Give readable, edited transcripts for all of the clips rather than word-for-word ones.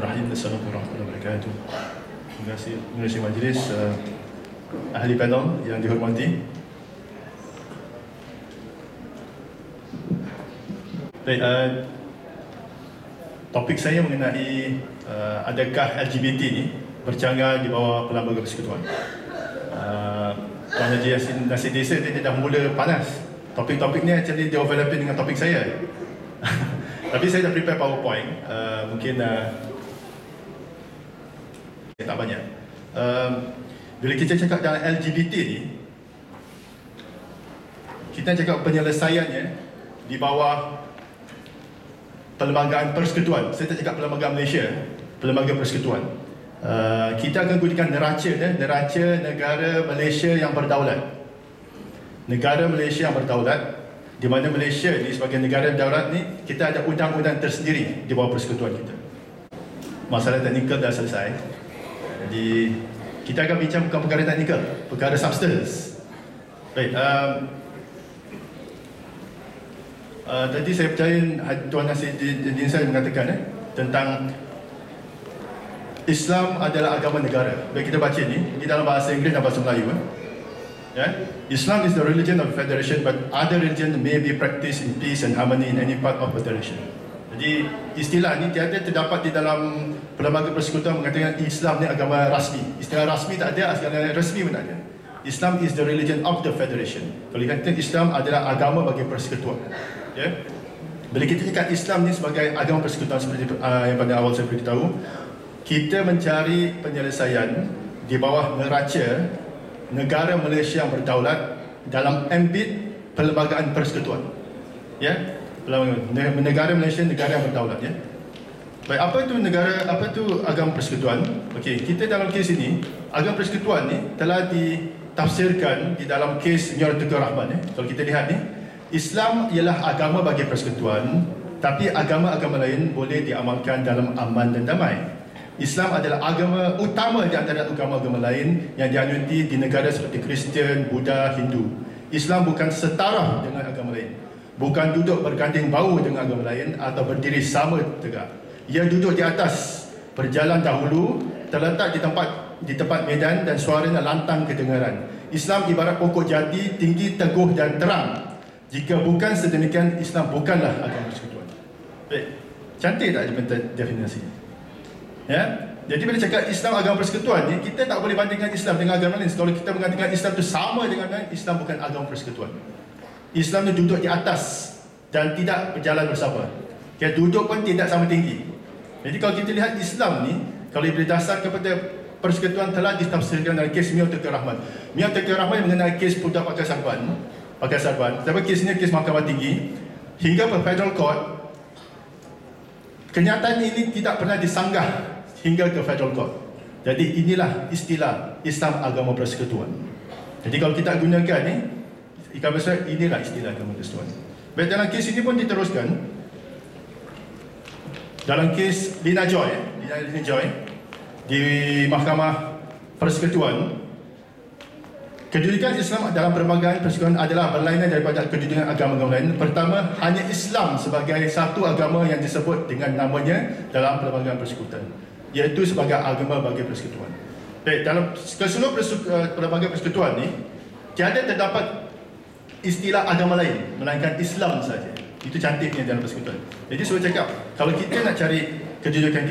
Bismillahirrahmanirrahim. Assalamualaikum warahmatullahi wabarakatuh. Terima kasih pengurusi majlis, ahli panel yang dihormati. Baik, topik saya mengenai adakah LGBT ni bercanggah di bawah Pelbagai Persekutuan. Tuan Haji Yassin Nasir Desa dia dah mula panas. Topik-topik ni actually dia overlapping dengan topik saya. Tapi saya dah prepare PowerPoint, mungkin tak banyak. Bila kita cakap dalam LGBT ni, kita cakap penyelesaiannya di bawah Perlembagaan Persekutuan. Saya tak cakap Perlembagaan Malaysia, Perlembagaan Persekutuan. Kita akan gunakan neraca negara Malaysia yang berdaulat. Negara Malaysia yang berdaulat, di mana Malaysia ni sebagai negara daulat ni, kita ada undang-undang tersendiri di bawah persekutuan kita. Masalah teknikal dah selesai. Jadi kita akan bincang bukan perkara teknikal, perkara substance. Baik, tadi saya percaya Tuan Nasiruddin saya mengatakan tentang Islam adalah agama negara. Baik, kita baca ni dalam bahasa Inggeris dan bahasa Melayu. Islam is the religion of federation, but other religion may be practiced in peace and harmony in any part of federation. Jadi istilah ni tiada terdapat di dalam Pelbagai Persekutuan mengatakan Islam ni agama rasmi. Istilah rasmi tak ada, istilah resmi pun tak ada. Islam is the religion of the federation. Kalau dikatakan Islam adalah agama bagi persekutuan. Bila kita cakap Islam ni sebagai agama persekutuan seperti yang pada awal saya beritahu, kita mencari penyelesaian di bawah neraca negara Malaysia yang berdaulat dalam ambit Perlembagaan Persekutuan. Negara Malaysia negara yang berdaulat. Baik, apa itu agama persekutuan? Okey, kita dalam kes ini, agama persekutuan ni telah ditafsirkan di dalam kes Nyor Tengku Rahman. Kalau kita lihat ni, Islam ialah agama bagi persekutuan, tapi agama-agama lain boleh diamalkan dalam aman dan damai. Islam adalah agama utama di antara agama-agama lain yang dianuti di negara seperti Kristian, Buddha, Hindu. Islam bukan setara dengan agama lain. Bukan duduk berganding bahu dengan agama lain atau berdiri sama tegak. Ia duduk di atas, berjalan dahulu, terletak di tempat medan dan suaranya lantang kedengaran. Islam ibarat pokok jati, tinggi, teguh dan terang. Jika bukan sedemikian, Islam bukanlah agama persekutuan. Baik, cantik tak definisi? Jadi bila cakap Islam agama persekutuan ni, kita tak boleh bandingkan Islam dengan agama lain. Kalau kita mengatakan Islam itu sama dengan lain, Islam bukan agama persekutuan. Islam itu duduk di atas dan tidak berjalan bersama. Duduk pun tidak sama tinggi. Jadi kalau kita lihat Islam ni, kalau berdasar kepada persekutuan telah ditafsirkan dalam kes Nyor Tengku Rahman. Nyor Tengku Rahman mengenai kes budak pakai sarban. Tapi kes ini kes Mahkamah Tinggi hingga ke Federal Court. Kenyataan ini tidak pernah disanggah hingga ke Federal Court. Jadi inilah istilah Islam agama persekutuan. Jadi kalau kita gunakan ni, inilah istilah agama persekutuan. Baik, dalam kes ini pun diteruskan. Dalam kes Lina Joy di Mahkamah Persekutuan, kedudukan Islam dalam Perlembagaan Persekutuan adalah berlainan daripada kedudukan agama-agama lain. Pertama, hanya Islam sebagai satu agama yang disebut dengan namanya dalam Perlembagaan Persekutuan, iaitu sebagai agama bagi persekutuan. Baik, dalam keseluruh Perlembagaan Persekutuan ni, tiada terdapat istilah agama lain melainkan Islam saja. Itu cantiknya dalam persekutuan. Jadi saya cakap, kalau kita nak cari kedudukan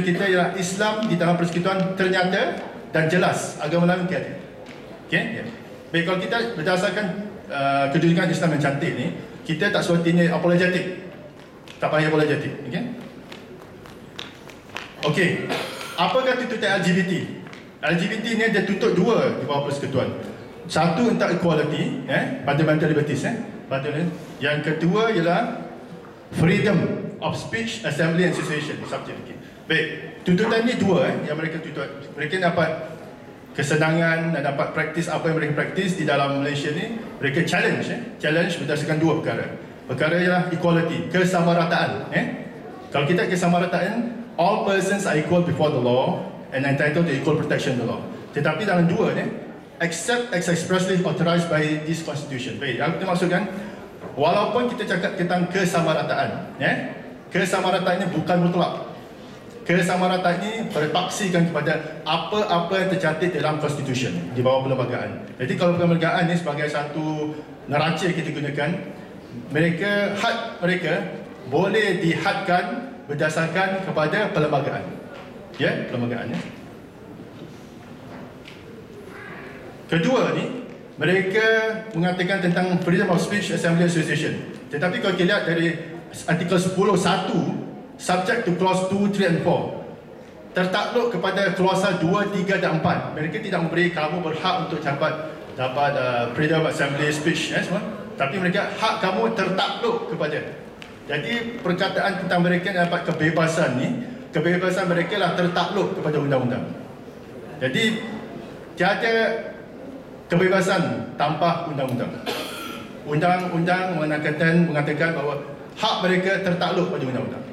kita ialah Islam di dalam persekutuan ternyata dan jelas, agama lain tiada. Okey? Baik, kalau kita berdasarkan kedudukan Islam yang cantik ni, kita tak sepertinya apologetik. Tak payah apologetik. Okey. Apakah tuntutan LGBT? LGBT ni dia tuntut dua di bawah persekutuan. Satu tentang equality, fundamental liberties, Yang kedua ialah freedom of speech, assembly and association. Baik, tuntutan ni dua yang mereka tuntut. Mereka dapat kesenangan dan dapat praktis apa yang mereka praktis di dalam Malaysia ni. Mereka challenge berdasarkan dua perkara. Perkara ialah equality, kesamarataan. Kalau kita kesamarataan, all persons are equal before the law and entitled to equal protection the law. Tetapi dalam dua ni, except as expressly authorized by this constitution. Baik, yang kita maksudkan, walaupun kita cakap tentang kesamarataan, kesamarataan ini bukan mutlak. kesamarataan ini berpaksikan kepada apa-apa yang tercantik dalam Constitution di bawah perlembagaan. Jadi kalau perlembagaan ini sebagai satu neraca kita gunakan, hak mereka boleh dihadkan berdasarkan kepada perlembagaan. Ya, perlembagaan ya. Kedua ni, mereka mengatakan tentang freedom of speech, assembly, association. Tetapi kalau kita lihat dari artikel 10.1, subject to clause 2, 3 and 4, tertakluk kepada klausa 2, 3 dan 4. Mereka tidak memberi kamu berhak untuk dapat freedom of assembly, speech semua. Tapi mereka hak kamu tertakluk kepada. Jadi perkataan tentang mereka dapat kebebasan ni, kebebasan mereka lah tertakluk kepada undang-undang. Jadi tiada kebebasan tanpa undang-undang. Undang-undang mengatakan bahawa hak mereka tertakluk pada undang-undang.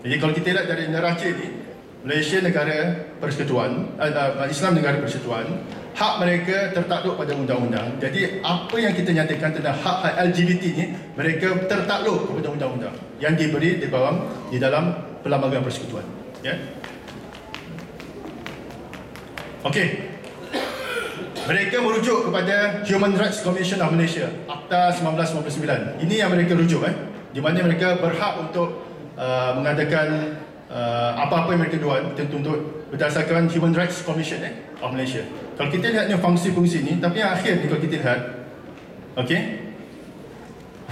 Jadi kalau kita lihat dari neraca ini, Malaysia negara persekutuan, Islam negara persekutuan, hak mereka tertakluk pada undang-undang. Jadi apa yang kita nyatakan tentang hak LGBT ini, mereka tertakluk kepada undang-undang yang diberi di dalam perlembagaan persekutuan. Ya. Okey. Mereka merujuk kepada Human Rights Commission of Malaysia, Akta 1999. Ini yang mereka rujuk, di mana mereka berhak untuk mengadakan apa-apa yang mereka buat untuk berdasarkan Human Rights Commission of Malaysia. Kalau kita lihat ni fungsi-fungsi ni, tapi yang akhir ni kalau kita lihat, okay,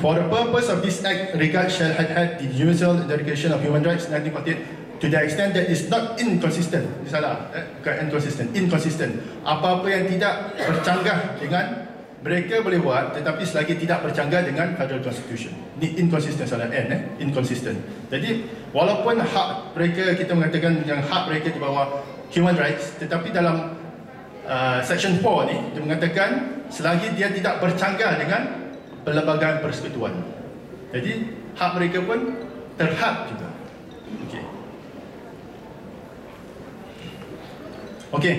for the purpose of this act, regard shall have the Universal Declaration of Human Rights 1948 to the extent that is not inconsistent. Ini salah, bukan inconsistent. Apa-apa yang tidak bercanggah dengan mereka boleh buat, tetapi selagi tidak bercanggah dengan Federal Constitution. Ini inconsistent, salah N, inconsistent. Jadi walaupun hak mereka, kita mengatakan yang hak mereka di bawah human rights, tetapi dalam section 4 ni dia mengatakan selagi dia tidak bercanggah dengan perlembagaan persekutuan. Jadi hak mereka pun terhad juga. Okey. Okey.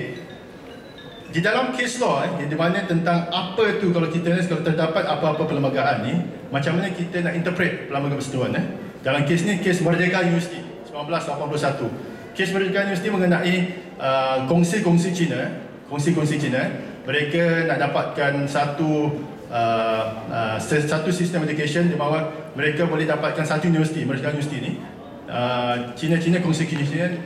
Di dalam case law, di mana tentang apa tu kalau kita kalau terdapat apa-apa perlembagaan ni, macam mana kita nak interpret perlembagaan persekutuan. Dalam kes ni, kes Merdeka University 1981. Kes Merdeka University mengenai kongsi-kongsi Cina. Mereka nak dapatkan satu sistem education di bawah mereka boleh dapatkan satu universiti, Merdeka University ni. Cina kongsi Cina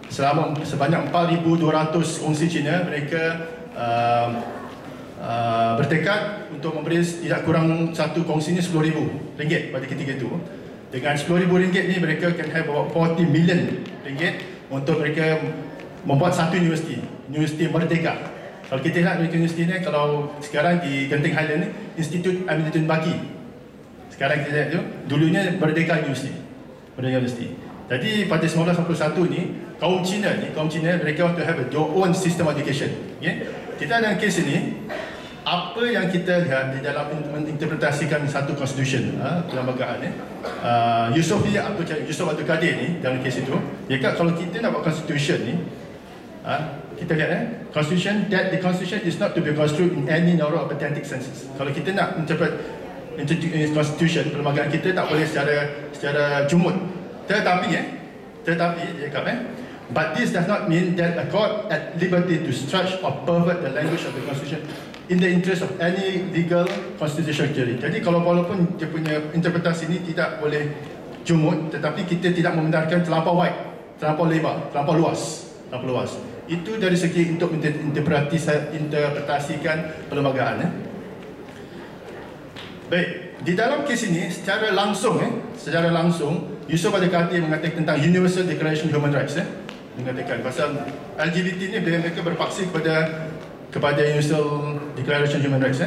sebanyak 4,200 kongsi Cina, mereka bertekad untuk memberi tidak kurang satu kongsi ni RM10,000 pada ketika itu. Dengan RM10,000 ni mereka akan have about 40 million ringgit untuk mereka membuat satu universiti Merdeka. Kalau kita lihat universiti ni, kalau sekarang di Genting Highland ni, Institut Aminuddin Baki. Sekarang kita lihat tu, dulunya Merdeka University. Jadi pada 1981 ni, kaum Cina mereka want to have their own system of education. Okay? Kita dalam kes ini, apa yang kita lihat di dalam menginterpretasikan satu constitution, perlembagaan Yusof Abdul Kadir ni dalam kes itu, dia kata kalau kita nak buat constitution ni, kita lihat constitution, that the constitution is not to be construed in any narrow or pedantic senses. Kalau kita nak interpret constitution, perlembagaan kita tak boleh secara jumut. Tetapi dia kata, but this does not mean that a court at liberty to stretch or pervert the language of the constitution in the interest of any legal constitutional theory. Jadi kalau walaupun dia punya interpretasi ini tidak boleh jumut, tetapi kita tidak membenarkan terlampau wide, terlampau lebar, terlampau luas. Itu dari segi untuk interpretasikan perlembagaan. Baik, di dalam kes ini secara langsung Yusof Abdul Kadir mengatakan tentang Universal Declaration of Human Rights. Mengatakan pasal LGBT ni mereka berpaksi kepada Universal Declaration of Human Rights.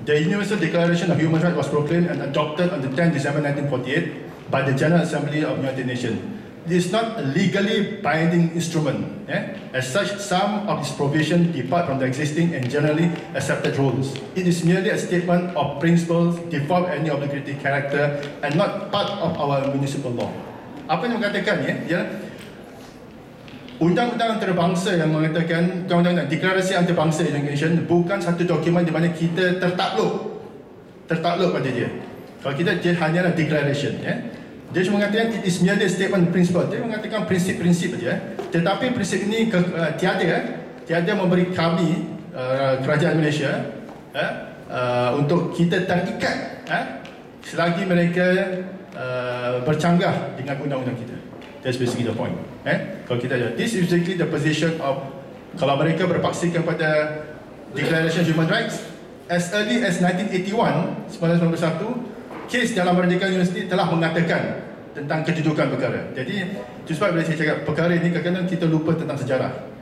The Universal Declaration of Human Rights was proclaimed and adopted on the 10th December 1948 by the General Assembly of the United Nations. It is not a legally binding instrument. As such, some of its provisions depart from the existing and generally accepted rules. It is merely a statement of principles devoid of any obligatory character and not part of our municipal law. Apa yang mengatakan undang-undang antarabangsa yang mengatakan undang-undang deklarasi antarabangsa Indonesia bukan satu dokumen di mana kita tertakluk pada dia. Kalau kita, dia hanyalah declaration. Dia cuma mengatakan it is merely a statement principle. Dia mengatakan prinsip-prinsip saja. Tetapi prinsip ini tiada memberi kami kerajaan Malaysia untuk kita terikat selagi mereka bercanggah dengan undang-undang kita. That's basically the point. Kalau kita ada, this is basically the position of, kalau mereka berpaksikan pada Declaration of Human Rights as early as 1981, 1991, kes dalam Merdeka Universiti telah mengatakan tentang kedudukan perkara. Jadi itu sebab bila saya cakap perkara ini, kadang-kadang kita lupa tentang sejarah.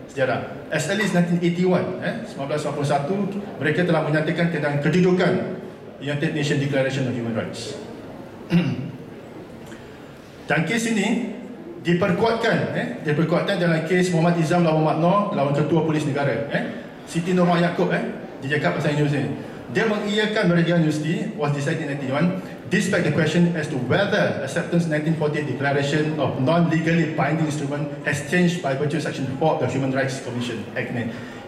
As early as 1981, 1991, mereka telah menyatakan tentang kedudukan United Nations Declaration of Human Rights. Dan kes ini diperkuatkan dalam kes Muhammad Izam lawan Mat Nor lawan Ketua Polis Negara, Siti Nurmah Yaakob, dia cakap pasal universiti. Dia mengiyakan Merdeka University was decided in 1991 despite the question as to whether acceptance 1948 Declaration of non-legally binding instrument has changed by virtue of Section 4 of the Human Rights Commission Act.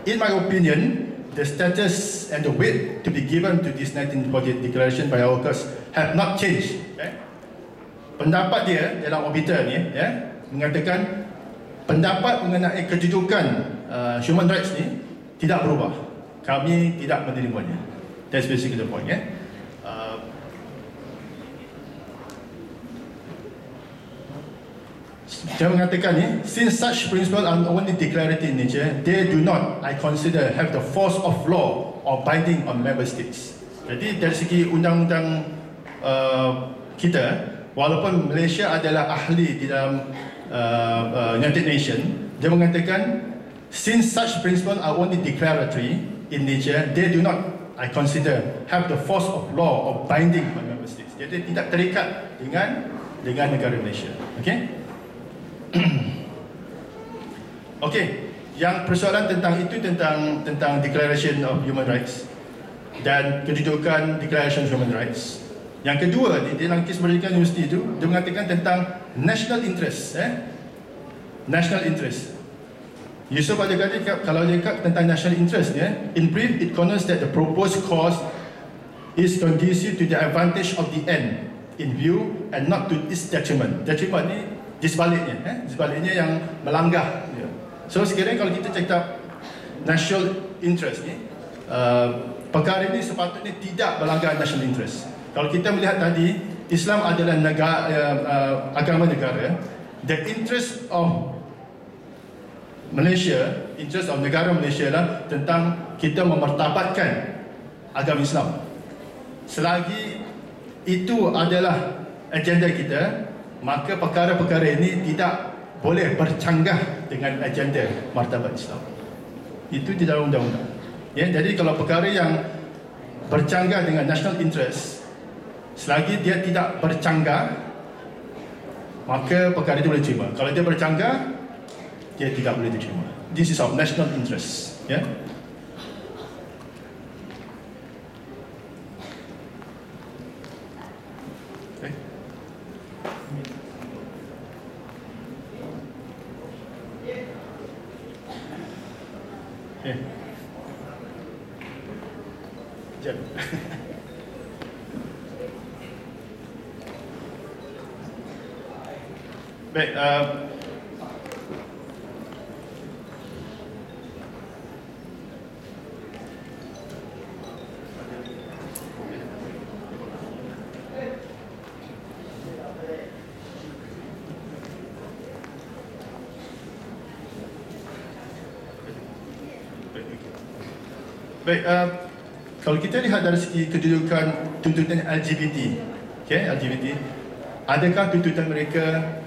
In my opinion, the status and the weight to be given to this 1948 Declaration by our courts have not changed. Pendapat dia dalam obiter ni mengatakan pendapat mengenai kedudukan human rights ni tidak berubah. Kami tidak menerimanya. That's basically the point. Dia mengatakan ni, since such principles are only declarative in nature, they do not, I consider, have the force of law or binding on member states. Jadi dari segi undang-undang kita, walaupun Malaysia adalah ahli di dalam United Nations, dia mengatakan since such principles are only declaratory in nature, they do not, I consider, have the force of law or binding on member states. Jadi tidak terikat dengan negara Malaysia. Okay? Okey, yang persoalan tentang itu tentang Declaration of Human Rights dan kedudukan Declaration of Human Rights. Yang kedua, di dalam kes Merdeka Universiti itu, dia mengatakan tentang national interest. National interest. Yusof ada kata, kalau dia cakap tentang national interest, in brief, it connotes that the proposed course is conducive to the advantage of the end in view and not to its detriment. Detriment ni di sebaliknya yang melanggar. So sekiranya kalau kita cakap national interest ni, perkara ini sepatutnya tidak melanggar national interest. Kalau kita melihat tadi, Islam adalah agama negara. The interest of Malaysia, interest of negara Malaysia adalah tentang kita memertabatkan agama Islam. Selagi itu adalah agenda kita, maka perkara-perkara ini tidak boleh bercanggah dengan agenda martabat Islam. Itu di dalam undang-undang. Jadi kalau perkara yang bercanggah dengan national interest, selagi dia tidak bercanggah, maka perkara itu boleh terima. Kalau dia bercanggah, dia tidak boleh diterima. This is of national interest. Sekejap. Baik, kalau kita lihat dari segi kedudukan tuntutan LGBT, LGBT, adakah tuntutan mereka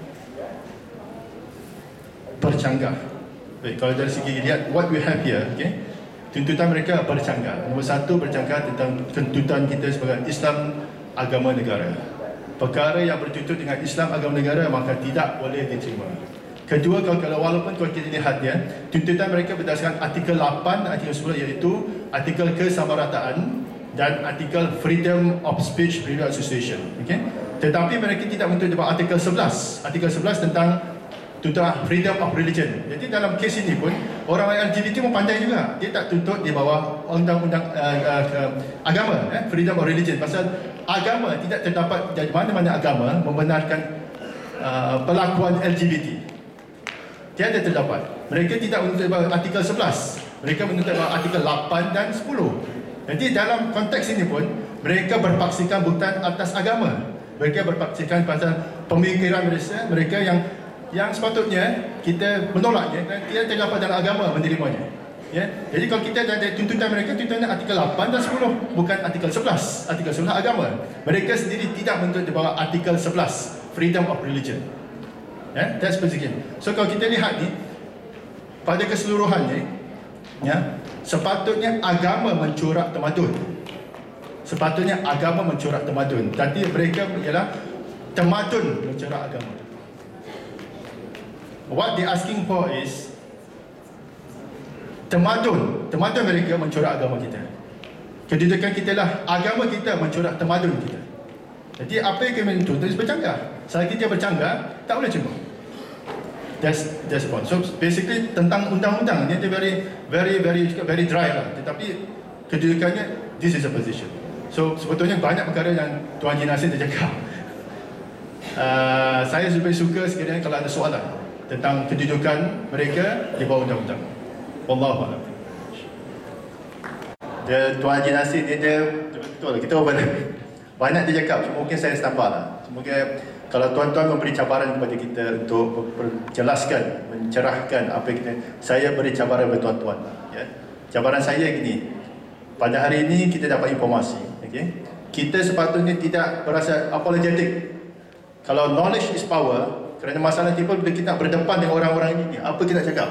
bercanggah? Baik, kalau dari segi lihat what we have here, tuntutan mereka bercanggah. Nombor satu, bercanggah tentang tuntutan kita sebagai Islam agama negara. Perkara yang bertuntut dengan Islam agama negara maka tidak boleh diterima. Kedua, kalau walaupun kalau kita lihat tuntutan mereka berdasarkan artikel 8 dan artikel 10, iaitu artikel kesamarataan dan artikel freedom of speech, freedom of association. Tetapi mereka tidak menuntut di bawah artikel 11. Artikel 11 tentang tuntutan freedom of religion. Jadi dalam kes ini pun orang LGBT pun pandai juga. Dia tak tuntut di bawah undang-undang agama, freedom of religion. Pasal agama tidak terdapat dari mana-mana agama membenarkan perlakuan LGBT. Tiada terdapat. Mereka tidak menuntut artikel 11. Mereka menuntut artikel 8 dan 10. Jadi dalam konteks ini pun, mereka berpaksikan bukan atas agama. Mereka berpaksikan pasal pemikiran mereka yang sepatutnya kita menolaknya dan tidak terdapat dalam agama menerimanya. Ya. Jadi kalau kita ada tuntutan mereka, tuntutan artikel 8 dan 10, bukan artikel 11. Artikel 11 agama. Mereka sendiri tidak menuntut di bawah artikel 11, freedom of religion. Ya, that's position. So kalau kita lihat ni, pada keseluruhannya, ya, sepatutnya agama mencorak tamadun. Sepatutnya agama mencorak tamadun. Tapi mereka ialah tamadun mencorak agama. What they asking for is tamadun mereka mencorak agama kita. Kedudukan kita lah agama kita mencorak tamadun kita. Jadi apa yang kami tuntut bercanggah. Selagi dia bercanggah, tak boleh cuma. That's the point. So basically tentang undang-undang dia very dry lah. Tetapi kedudukannya, this is a position. So sebetulnya banyak perkara yang Tuan Haji Nasir dah cakap. Saya lebih suka sekiranya kalau ada soalan tentang kedudukan mereka di bawah undang-undang. Wallahu a'lam. Tuan Haji Nasir dia betul, kita banyak dia cakap, mungkin saya tambah lah. Semoga kalau tuan-tuan memberi cabaran kepada kita untuk menjelaskan, mencerahkan apa kita, saya beri cabaran kepada tuan-tuan. Ya. Cabaran saya gini, pada hari ini kita dapat informasi, okay? Kita sepatutnya tidak berasa apologetic. Kalau knowledge is power, kerana masalah timbul bila kita berdepan dengan orang-orang ini, apa kita cakap?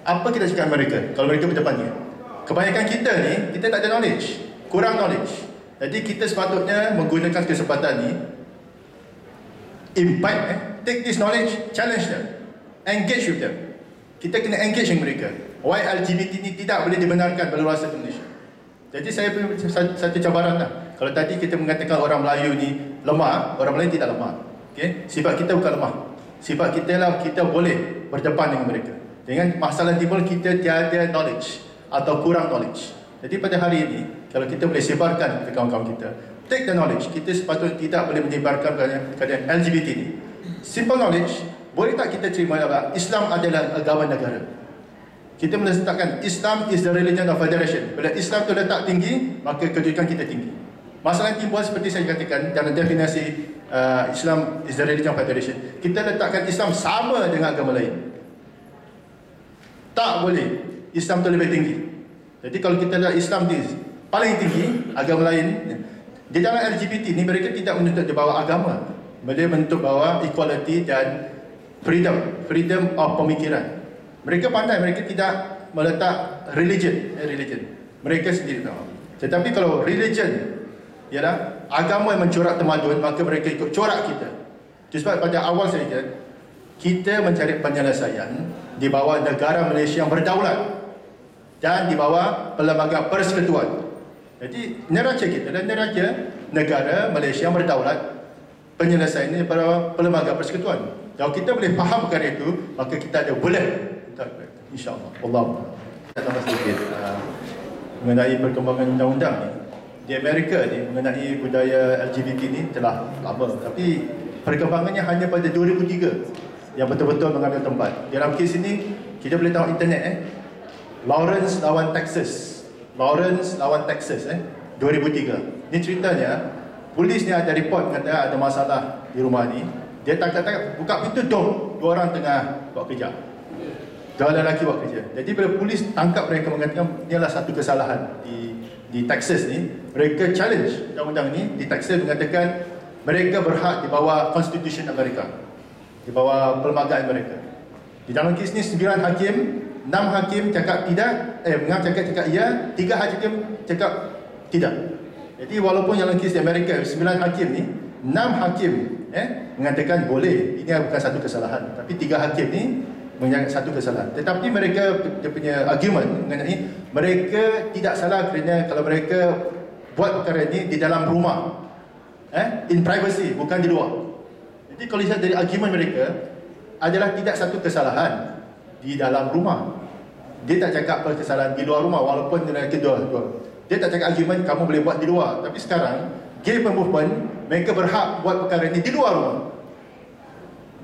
Apa kita cakap mereka kalau mereka berdepannya? Kebanyakan kita ni, kita tak ada knowledge, kurang knowledge. Jadi kita sepatutnya menggunakan kesempatan ni, invite, take this knowledge, challenge them, engage with them. Kita kena engage dengan mereka. Why LGBT ni tidak boleh dibenarkan berluasan di Malaysia. Jadi saya punya satu cabaran lah. Kalau tadi kita mengatakan orang Melayu ni lemah, orang Melayu tidak lemah. Okay? Sifat kita bukan lemah. Sifat kita lah, kita boleh berdepan dengan mereka. Dengan masalah timbul kita tiada knowledge atau kurang knowledge. Jadi pada hari ini, kalau kita boleh sebarkan kepada kawan-kawan kita, take the knowledge, kita sepatutnya tidak boleh menyebarkan kepada LGBT ni. Simple knowledge, boleh tak kita terima bahawa Islam adalah agama negara? Kita meletakkan Islam is the religion of federation. Bila Islam tu letak tinggi, maka kedudukan kita tinggi. Masalah yang timbul seperti saya katakan dalam definisi Islam is the religion of federation. Kita letakkan Islam sama dengan agama lain. Tak boleh. Islam tu lebih tinggi. Jadi kalau kita lihat Islam di paling tinggi, agama lain di dalam LGBT ni mereka tidak menuntut di bawah agama. Mereka menuntut bawah equality dan freedom of pemikiran. Mereka pandai, mereka tidak meletak religion. Mereka sendiri tahu. Tetapi kalau religion ialah agama yang mencorak tamadun, maka mereka ikut corak kita. Itu sebab pada awal saya kata, kita mencari penyelesaian di bawah negara Malaysia yang berdaulat dan di bawah pelbagai persekutuan. Jadi neraca kita adalah neraca negara Malaysia yang berdaulat, penyelesaiannya pada pelbagai persekutuan. Kalau kita boleh faham perkara itu, maka kita ada boleh, insya-Allah. Allah. Tambah sedikit Mengenai perkembangan undang-undang ni di Amerika ni, mengenai budaya LGBT ni telah lama, tapi perkembangannya hanya pada 2003 yang betul-betul mengambil tempat. Dalam kes ini kita boleh tahu internet Lawrence lawan Texas 2003. Ni ceritanya polis ni ada report kata ada masalah di rumah ni. Dia tak buka pintu, dua orang tengah buat kerja. Dua lelaki buat kerja. Jadi bila polis tangkap mereka mengatakan inilah satu kesalahan di Texas ni, mereka challenge undang-undang ni di Texas mengatakan mereka berhak di bawah Constitution Amerika, di bawah perlembagaan mereka. Di dalam kes ni 9 hakim, 6 hakim cakap tidak, cakap ya, 3 hakim cakap tidak. Jadi walaupun dalam kes di Amerika 9 hakim ni, 6 hakim mengatakan boleh, ini bukan satu kesalahan, tapi 3 hakim ni menyangka satu kesalahan. Tetapi mereka dia punya argument mengenai mereka tidak salah kerana kalau mereka buat perkara ini di dalam rumah, in privacy, bukan di luar. Jadi kalau lihat dari argument mereka adalah tidak satu kesalahan di dalam rumah. Dia tak cakap kesalahan di luar rumah, walaupun kedua. Dia tak cakap argument kamu boleh buat di luar. Tapi sekarang gay movement mereka berhak buat perkara ini di luar rumah.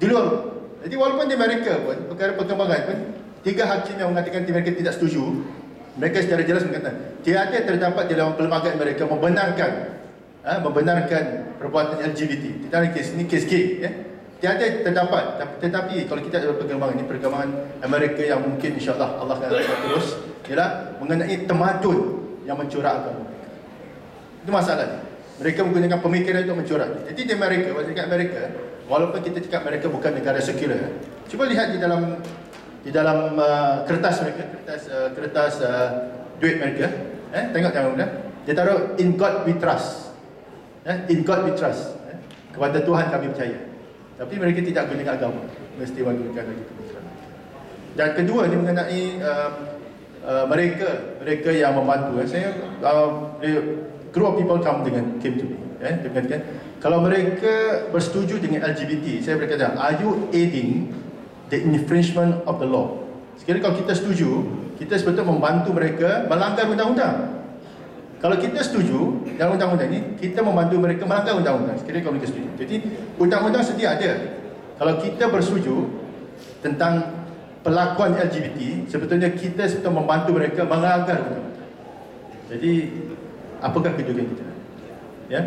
di luar. Jadi walaupun di Amerika pun, perkara perkembangan pun, 3 hakim yang mengatakan mereka tidak setuju, mereka secara jelas mengatakan tiada terdapat di dalam perlembagaan mereka membenarkan perbuatan LGBT. Kita ada kes ini, kes gay, ya. Tiada terdapat. Tetapi kalau kita ada perkembangan ini, perkembangan Amerika yang mungkin insyaAllah Allah akan terus, ialah mengenai tamadun yang mencorak agama. Itu masalahnya. Mereka menggunakan pemikiran untuk mencorak. Jadi di Amerika, walaupun kita cakap mereka bukan negara sekular, cuba lihat di dalam kertas mereka, kertas duit mereka, tengok dia taruh in God we trust, in God we trust, kepada Tuhan kami percaya. Tapi mereka tidak gunakan agama, mesti menggunakan lagi pemikiran. Dan kedua ni mengenai mereka yang membantu. Saya group of people came to me, dengan kalau mereka bersetuju dengan LGBT, saya berkata, are you aiding the infringement of the law? Sekiranya kalau kita setuju, kita sebetulnya membantu mereka melanggar undang-undang. Kalau kita setuju dalam undang-undang ini, kita membantu mereka melanggar undang-undang. Sekiranya kalau mereka setuju. Jadi undang-undang sedia ada. Kalau kita bersetuju tentang perlakuan LGBT, sebetulnya kita sebetulnya membantu mereka melanggar undang-undang. Jadi apakah kedudukan kita? Ya.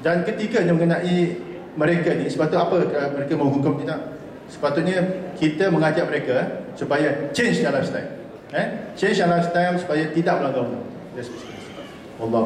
Dan ketiganya mengenai mereka ni, sepatutnya apa mereka menghukum kita? Sepatutnya kita mengajak mereka supaya change their lifestyle. Change their lifestyle supaya tidak melanggar undang-undang. Allah.